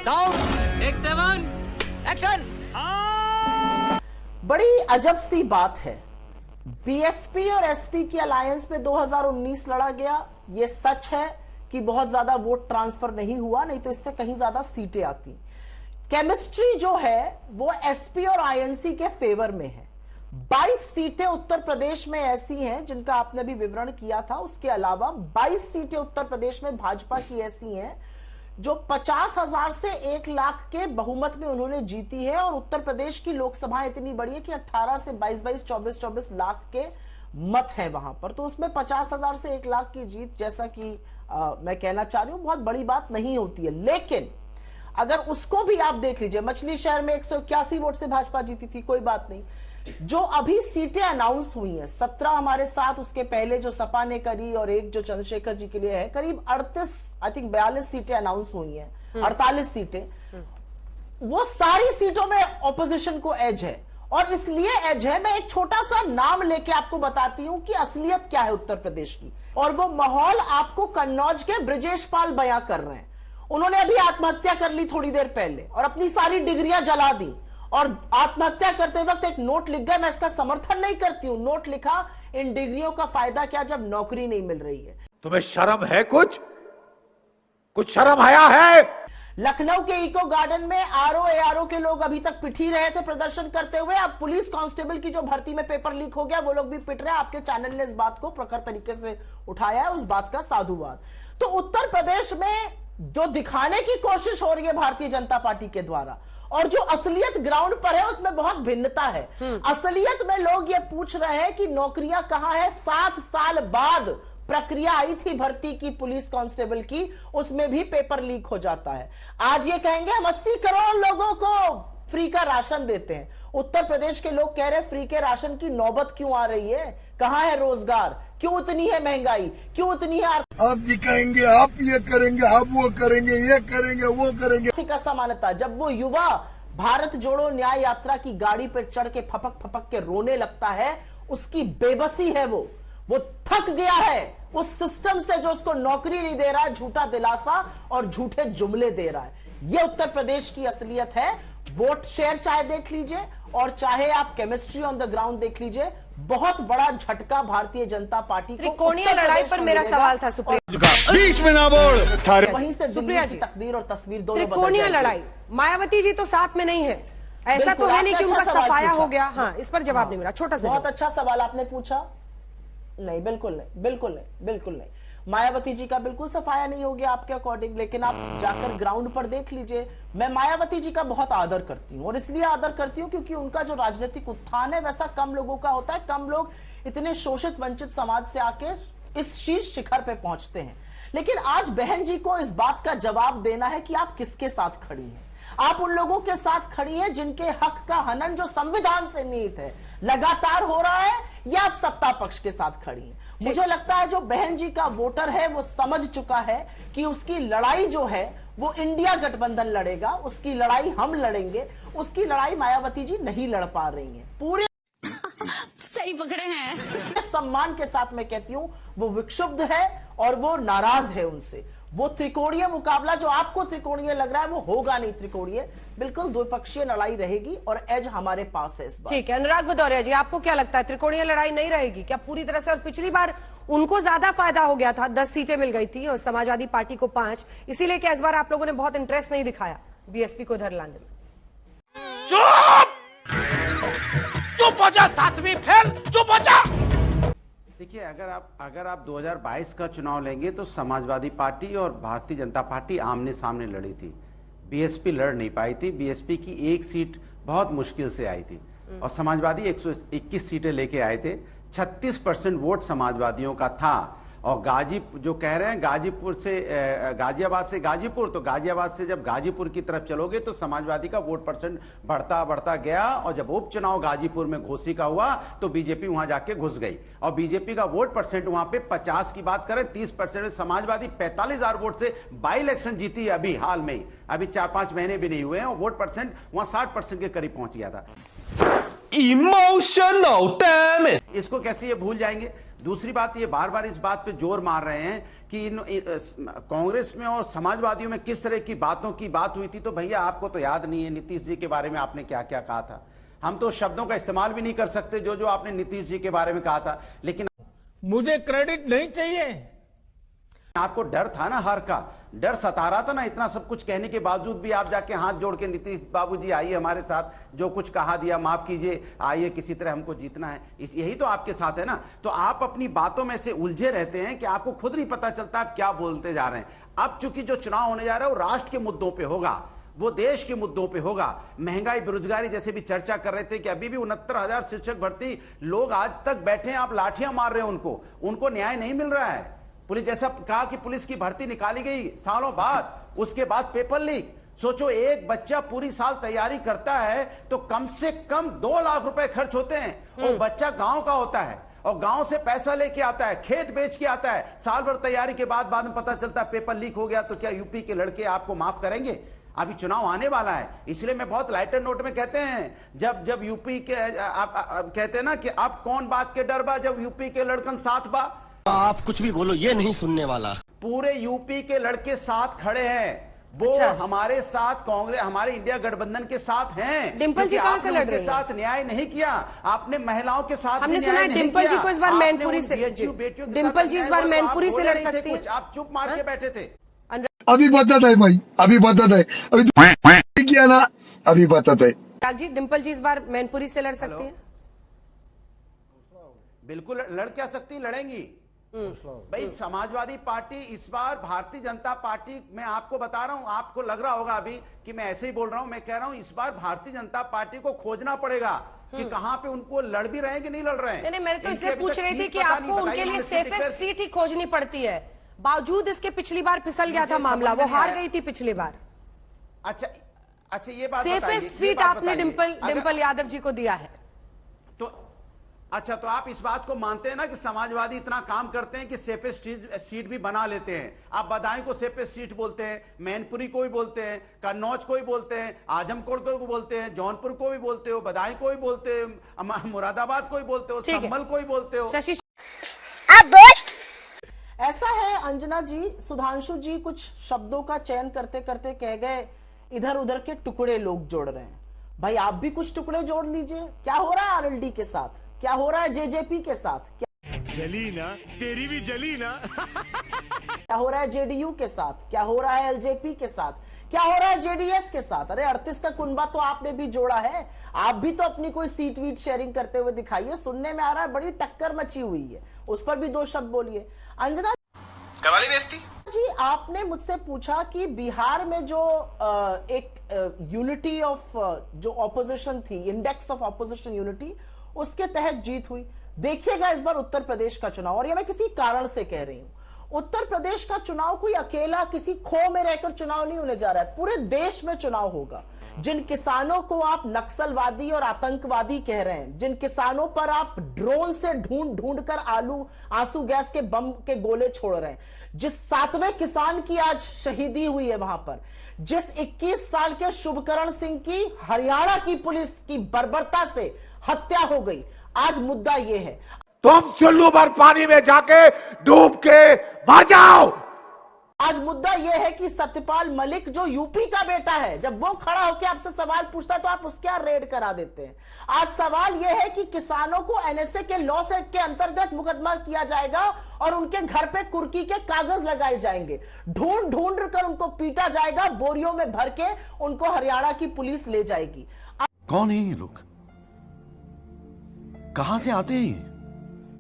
Sound take 7 action. बड़ी अजब सी बात है, बीएसपी और एसपी की अलायंस में 2019 लड़ा गया। ये सच है कि बहुत ज्यादा वोट ट्रांसफर नहीं हुआ, नहीं तो इससे कहीं ज्यादा सीटें आती। केमिस्ट्री जो है वो एसपी और आईएनसी के फेवर में है। 22 सीटें उत्तर प्रदेश में ऐसी हैं जिनका आपने भी विवरण किया था। उसके अलावा 22 सीटें उत्तर प्रदेश में भाजपा की ऐसी हैं जो 50,000 से 1 लाख के बहुमत में उन्होंने जीती है। और उत्तर प्रदेश की लोकसभा इतनी बड़ी है कि 18 से 22, 24 लाख के मत है वहां पर। तो उसमें 50,000 से 1 लाख की जीत, जैसा कि मैं कहना चाह रही हूं, बहुत बड़ी बात नहीं होती है। लेकिन अगर उसको भी आप देख लीजिए, मछली शहर में 181 वोट से भाजपा जीती थी, कोई बात नहीं। जो अभी सीटें अनाउंस हुई हैं, 17 हमारे साथ, उसके पहले जो सपा ने करी और एक जो चंद्रशेखर जी के लिए है, करीब 42 सीटें अनाउंस हुई हैं, 48 सीटें। वो सारी सीटों में ऑपोजिशन को एज है। और इसलिए एज है, मैं एक छोटा सा नाम लेके आपको बताती हूं कि असलियत क्या है उत्तर प्रदेश की। और वो माहौल आपको कन्नौज के ब्रजेश पाल बयां कर रहे हैं। उन्होंने अभी आत्महत्या कर ली थोड़ी देर पहले और अपनी सारी डिग्रियां जला दी। और आत्महत्या करते वक्त एक नोट लिख गए। मैं इसका समर्थन नहीं करती हूं। नोट लिखा, इन डिग्रियों का फायदा क्या जब नौकरी नहीं मिल रही है। तुम्हें शर्म है? कुछ शर्म आया है? लखनऊ के इको गार्डन में आरओ के लोग अभी तक पिट ही रहे थे प्रदर्शन करते हुए। अब पुलिस कांस्टेबल की जो भर्ती में पेपर लीक हो गया, वो लोग भी पिट रहे हैं। आपके चैनल ने इस बात को प्रखर तरीके से उठाया है, उस बात का साधुवाद। तो उत्तर प्रदेश में जो दिखाने की कोशिश हो रही है भारतीय जनता पार्टी के द्वारा और जो असलियत ग्राउंड पर है, उसमें बहुत भिन्नता है। असलियत में लोग ये पूछ रहे हैं कि नौकरियां कहां है। 7 साल बाद प्रक्रिया आई थी भर्ती की पुलिस कांस्टेबल की, उसमें भी पेपर लीक हो जाता है। आज ये कहेंगे हम 80 करोड़ लोगों को फ्री का राशन देते हैं। उत्तर प्रदेश के लोग कह रहे हैं फ्री के राशन की नौबत क्यों आ रही है, कहां है रोजगार, क्यों इतनी है महंगाई, क्यों इतनी है आप दिखाएंगे, आप ये करेंगे, आप वो करेंगे, ये करेंगे, वो करेंगे। आर्थिक असमानता। जब वो युवा भारत जोड़ो न्याय यात्रा की गाड़ी पर चढ़ के फपक के रोने लगता है, उसकी बेबसी है। वो थक गया है उस सिस्टम से जो उसको नौकरी नहीं दे रहा है, झूठा दिलासा और झूठे जुमले दे रहा है। ये उत्तर प्रदेश की असलियत है। वोट शेयर चाहे देख लीजिए और चाहे आप केमिस्ट्री ऑन द ग्राउंड देख लीजिए, बहुत बड़ा झटका भारतीय जनता पार्टी को त्रिकोणीय लड़ाई पर मेरा सवाल था सुप्रिया, बीच में ना बोल। वहीं से दिल्ली की तकदीर और तस्वीर दोनों त्रिकोणीय लड़ाई, मायावती जी तो साथ में नहीं है, ऐसा तो है नहीं कि उनका सफाया हो गया। हाँ, इस पर जवाब नहीं मिला। छोटा सा बहुत अच्छा सवाल आपने पूछा। नहीं, बिल्कुल नहीं। मायावती जी का बिल्कुल सफाया नहीं हो गया आपके अकॉर्डिंग। लेकिन आप जाकर ग्राउंड पर देख लीजिए। मैं मायावती जी का बहुत आदर करती हूं और इसलिए आदर करती हूं क्योंकि उनका जो राजनीतिक उत्थान है वैसा कम लोगों का होता है। कम लोग इतने शोषित वंचित समाज से आके इस शीर्ष शिखर पे पहुंचते हैं। लेकिन आज बहन जी को इस बात का जवाब देना है कि आप किसके साथ खड़ी हैं। आप उन लोगों के साथ खड़ी हैं जिनके हक का हनन जो संविधान से निहित है लगातार हो रहा है, या आप सत्ता पक्ष के साथ खड़ी हैं। मुझे लगता है जो बहन जी का वोटर है वो समझ चुका है कि उसकी लड़ाई जो है वो इंडिया गठबंधन लड़ेगा, उसकी लड़ाई हम लड़ेंगे। उसकी लड़ाई मायावती जी नहीं लड़ पा रही हैं। पूरे सही पकड़े हैं। सम्मान के साथ मैं कहती हूं वो विक्षुब्ध है और वो नाराज है उनसे। वो त्रिकोणीय मुकाबला जो आपको त्रिकोणीय लग रहा है वो होगा नहीं त्रिकोणीय, बिल्कुल द्विपक्षीय लड़ाई रहेगी और एज हमारे पास है इस बार। ठीक है, अनुराग भदौरिया जी, आपको क्या लगता है त्रिकोणीय लड़ाई नहीं रहेगी क्या पूरी तरह से? और पिछली बार उनको ज्यादा फायदा हो गया था, 10 सीटें मिल गई थी और समाजवादी पार्टी को 5, इसीलिए क्या इस बार आप लोगों ने बहुत इंटरेस्ट नहीं दिखाया बीएसपी को इधर लाने में? चुप हो जा, 7वीं फेल, चुप हो जा। देखिए, अगर आप 2022 का चुनाव लेंगे तो समाजवादी पार्टी और भारतीय जनता पार्टी आमने सामने लड़ी थी। बीएसपी लड़ नहीं पाई थी। बीएसपी की 1 सीट बहुत मुश्किल से आई थी और समाजवादी 121 सीटें लेके आए थे। 36% वोट समाजवादियों का था। और जो कह रहे हैं गाजियाबाद से गाजीपुर, तो गाजियाबाद से जब गाजीपुर की तरफ चलोगे तो समाजवादी का वोट परसेंट बढ़ता गया। और जब उपचुनाव गाजीपुर में घोसी का हुआ तो बीजेपी वहां जाके घुस गई और बीजेपी का वोट परसेंट वहां पे 50 की बात करें 30%। समाजवादी 45,000 वोट से बाई इलेक्शन जीती अभी हाल में ही, अभी 4-5 महीने भी नहीं हुए हैं और वोट परसेंट वहां 60% के करीब पहुंच गया था। Emotional damage. इसको कैसे ये भूल जाएंगे? दूसरी बात, ये बार बार इस बात पे जोर मार रहे हैं कि कांग्रेस में और समाजवादियों में किस तरह की बातों की बात हुई थी। तो भैया आपको तो याद नहीं है नीतीश जी के बारे में आपने क्या क्या कहा था। हम तो शब्दों का इस्तेमाल भी नहीं कर सकते जो जो आपने नीतीश जी के बारे में कहा था। लेकिन मुझे क्रेडिट नहीं चाहिए। आपको डर था ना, हार का डर सता रहा था ना। इतना सब कुछ कहने के बावजूद भी आप जाके हाथ जोड़ के नीतीश बाबूजी आइए हमारे साथ, जो कुछ कहा दिया माफ कीजिए, आइए किसी तरह हमको जीतना है, यही तो आपके साथ है ना। तो आप अपनी बातों में से उलझे रहते हैं कि आपको खुद नहीं पता चलता आप क्या बोलते जा रहे हैं। अब चूंकि जो चुनाव होने जा रहा है वो राष्ट्र के मुद्दों पर होगा, वो देश के मुद्दों पे होगा। महंगाई, बेरोजगारी जैसे भी चर्चा कर रहे थे कि अभी भी 69,000 शिक्षक भर्ती लोग आज तक बैठे हैं, आप लाठियां मार रहे हैं उनको न्याय नहीं मिल रहा है। पुलिस, जैसा कहा कि पुलिस की भर्ती निकाली गई सालों बाद, उसके बाद पेपर लीक। सोचो एक बच्चा पूरी साल तैयारी करता है तो कम से कम 2 लाख रुपए खर्च होते हैं। और बच्चा गांव का होता है और गांव से पैसा लेके आता है, खेत बेच के आता है, साल भर तैयारी के बाद में पता चलता है पेपर लीक हो गया। तो क्या यूपी के लड़के आपको माफ करेंगे? अभी चुनाव आने वाला है, इसलिए मैं बहुत लाइटर नोट में कहते हैं, जब यूपी के आप कहते हैं ना कि अब कौन बात के डर बा जब यूपी के लड़कन साथ बा। आप कुछ भी बोलो, ये नहीं सुनने वाला। पूरे यूपी के लड़के साथ खड़े हैं, वो हमारे साथ, कांग्रेस हमारे इंडिया गठबंधन के साथ हैं। डिंपल जी कहां से लड़ रहे हैं? साथ न्याय नहीं किया आपने, महिलाओं के साथ हमने सुना है डिंपल जी को इस बार मैनपुरी से, डिंपल जी इस बार मैनपुरी से लड़ सकती हैं। आप चुप मार के बैठे थे। अभी बताता है भाई, अभी बताता है, अभी किया ना, अभी बताता है। जी डिंपल जी इस बार मैनपुरी से लड़ सकती हैं? बिल्कुल लड़ क्या सकती, लड़ेंगी भाई। समाजवादी पार्टी इस बार, भारतीय जनता पार्टी, मैं आपको बता रहा हूं, आपको लग रहा होगा अभी कि मैं ऐसे ही बोल रहा हूं, मैं कह रहा हूं इस बार भारतीय जनता पार्टी को खोजना पड़ेगा कि कहां पे उनको लड़ भी रहे हैं कि नहीं लड़ रहे हैं। नहीं, मैं तो इसलिए पूछ रही थी कि आपको उनके लिए सेफेस्ट सीट ही खोजनी पड़ती है, बावजूद इसके पिछली बार फिसल गया था मामला, वो हार गई थी पिछली बार। अच्छा ये बात, सेफेस्ट सीट आपने डिंपल यादव जी को दिया है तो अच्छा, तो आप इस बात को मानते हैं ना कि समाजवादी इतना काम करते हैं कि सेफेस्ट सीट भी बना लेते हैं। आप बदायूं को सेफेस्ट सीट बोलते हैं, मैनपुरी को भी बोलते हैं, कन्नौज को भी बोलते हैं, आजमगढ़ को भी बोलते हैं, जौनपुर को भी बोलते हो, बदायूं को भी बोलते हो, मुरादाबाद को भी बोलते हो, संभल को भी बोलते हो। ऐसा है अंजना जी, सुधांशु जी कुछ शब्दों का चयन करते करते कह गए इधर उधर के टुकड़े लोग जोड़ रहे हैं। भाई आप भी कुछ टुकड़े जोड़ लीजिए। क्या हो रहा है आरएलडी के साथ, क्या हो रहा है जेजेपी के साथ, क्या जली ना, तेरी भी जली ना। क्या हो रहा है जेडीयू के साथ, क्या हो रहा है एलजेपी के साथ, क्या हो रहा है जेडीएस के साथ। अरे 38 का कुनबा तो आपने भी जोड़ा है, आप भी तो अपनी कोई सीट वीट शेयरिंग करते हुए दिखाइए। सुनने में आ रहा है बड़ी टक्कर मची हुई है, उस पर भी 2 शब्द बोलिए। अंजना करवाली बेइज्जती जी, आपने मुझसे पूछा कि बिहार में जो एक यूनिटी ऑफ जो ऑपोजिशन थी, इंडेक्स ऑफ ऑपोजिशन यूनिटी, उसके तहत जीत हुई। देखिएगा इस बार उत्तर प्रदेश का चुनाव, और ये मैं किसी कारण से कह रही हूं, उत्तर प्रदेश का चुनाव कोई अकेला किसी खो में रहकर चुनाव नहीं होने जा रहा है, पूरे देश में चुनाव होगा। जिन किसानों को आप नक्सलवादी और आतंकवादी कह रहे हैं, जिन किसानों पर आप ड्रोन से ढूंढ कर आंसू गैस के बम के गोले छोड़ रहे हैं, जिस 7वें किसान की आज शहीदी हुई है वहां पर, जिस 21 साल के शुभकरण सिंह की हरियाणा की पुलिस की बर्बरता से हत्या हो गई, आज मुद्दा यह है तुम चुल्लू भर पानी में जाके डूब के मर जाओ। आज मुद्दा यह है कि सत्यपाल मलिक जो यूपी का बेटा है, जब वो खड़ा होकर आपसे सवाल पूछता तो आप उसके यहाँ रेड करा देते हैं। आज सवाल यह है कि किसानों को एनएसए के लॉ सेट के अंतर्गत मुकदमा किया जाएगा और उनके घर पे कुर्की के कागज लगाए जाएंगे, ढूंढ कर उनको पीटा जाएगा, बोरियों में भर के उनको हरियाणा की पुलिस ले जाएगी। कौन है ये लोग, कहां से आते हैं?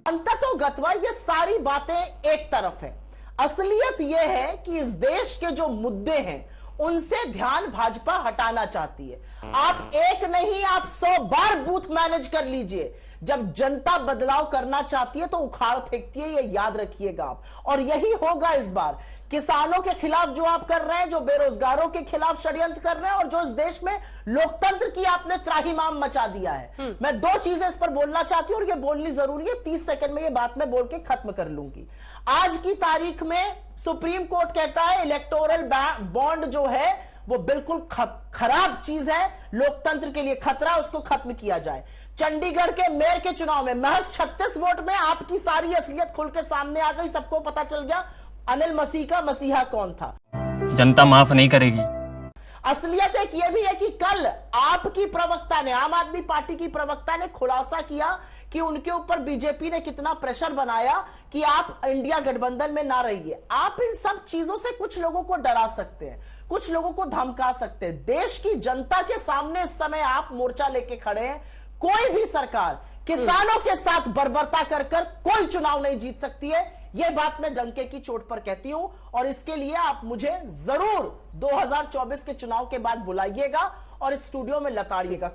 अंततोगत्वा ये सारी बातें एक तरफ है, असलियत यह है कि इस देश के जो मुद्दे हैं उनसे ध्यान भाजपा हटाना चाहती है। आप एक नहीं, आप 100 बार बूथ मैनेज कर लीजिए, जब जनता बदलाव करना चाहती है तो उखाड़ फेंकती है, ये याद रखिएगा आप। और यही होगा इस बार। किसानों के खिलाफ जो आप कर रहे हैं, जो बेरोजगारों के खिलाफ षड्यंत्र कर रहे हैं, और जो इस देश में लोकतंत्र की आपने त्राहिमाम मचा दिया है। मैं 2 चीजें इस पर बोलना चाहती हूं और ये बोलनी जरूरी है, 30 सेकंड में ये बात मैं बोल के खत्म कर लूंगी। आज की तारीख में सुप्रीम कोर्ट कहता है इलेक्टोरल बॉन्ड जो है वो बिल्कुल खराब चीज है, लोकतंत्र के लिए खतरा, उसको खत्म किया जाए। चंडीगढ़ के मेयर के चुनाव में महज 36 वोट में आपकी सारी असलियत खुल के सामने आ गई। सबको पता चल गया अनिल मसीह का मसीहा कौन था। जनता माफ नहीं करेगी। असलियत एक ये भी है कि कल आपकी प्रवक्ता ने, आम आदमी पार्टी की प्रवक्ता ने खुलासा किया कि उनके ऊपर बीजेपी ने कितना प्रेशर बनाया कि आप इंडिया गठबंधन में ना रहिए। आप इन सब चीजों से कुछ लोगों को डरा सकते हैं, कुछ लोगों को धमका सकते हैं। देश की जनता के सामने इस समय आप मोर्चा लेके खड़े हैं। कोई भी सरकार किसानों के साथ बर्बरता कर कोई चुनाव नहीं जीत सकती है। यह बात मैं डंके की चोट पर कहती हूं और इसके लिए आप मुझे जरूर 2024 के चुनाव के बाद बुलाइएगा और इस स्टूडियो में लताड़िएगा।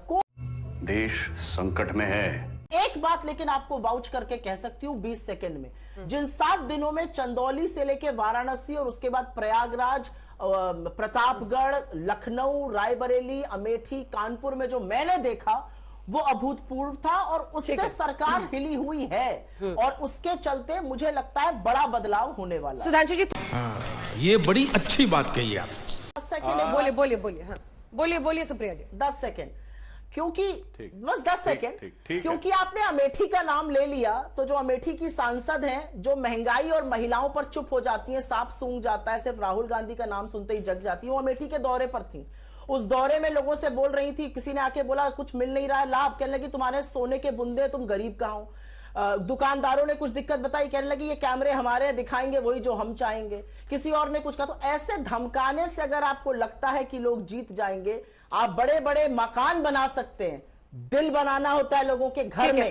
देश संकट में है। एक बात लेकिन आपको वाउच करके कह सकती हूं 20 सेकंड में, जिन 7 दिनों में चंदौली से लेके वाराणसी और उसके बाद प्रयागराज, प्रतापगढ़, लखनऊ, रायबरेली, अमेठी, कानपुर में जो मैंने देखा वो अभूतपूर्व था और उससे सरकार हिली हुई है और उसके चलते मुझे लगता है बड़ा बदलाव होने वाला है। सुधांशु जी, ये बड़ी अच्छी बात कही आप। 10 सेकंड बोलिए सुप्रिया जी। 10 सेकंड, क्योंकि बस 10 सेकंड, क्योंकि आपने अमेठी का नाम ले लिया तो जो अमेठी की सांसद हैं, जो महंगाई और महिलाओं पर चुप हो जाती हैं, सांप सूंघ जाता है, सिर्फ राहुल गांधी का नाम सुनते ही जग जाती है, वो अमेठी के दौरे पर थी। उस दौरे में लोगों से बोल रही थी, किसी ने आके बोला कुछ मिल नहीं रहा है लाभ, कहने लगी तुम्हारे सोने के बुंदे, तुम गरीब कहाँ हो। दुकानदारों ने कुछ दिक्कत बताई, कहने लगी ये कैमरे हमारे दिखाएंगे वही जो हम चाहेंगे। किसी और ने कुछ कहा। तो ऐसे धमकाने से अगर आपको लगता है कि लोग जीत जाएंगे, आप बड़े बड़े मकान बना सकते हैं, दिल बनाना होता है लोगों के घर में।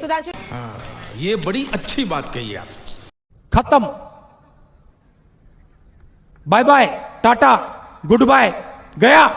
ये बड़ी अच्छी बात कही आप। खत्म, bye bye, tata, good bye, गया।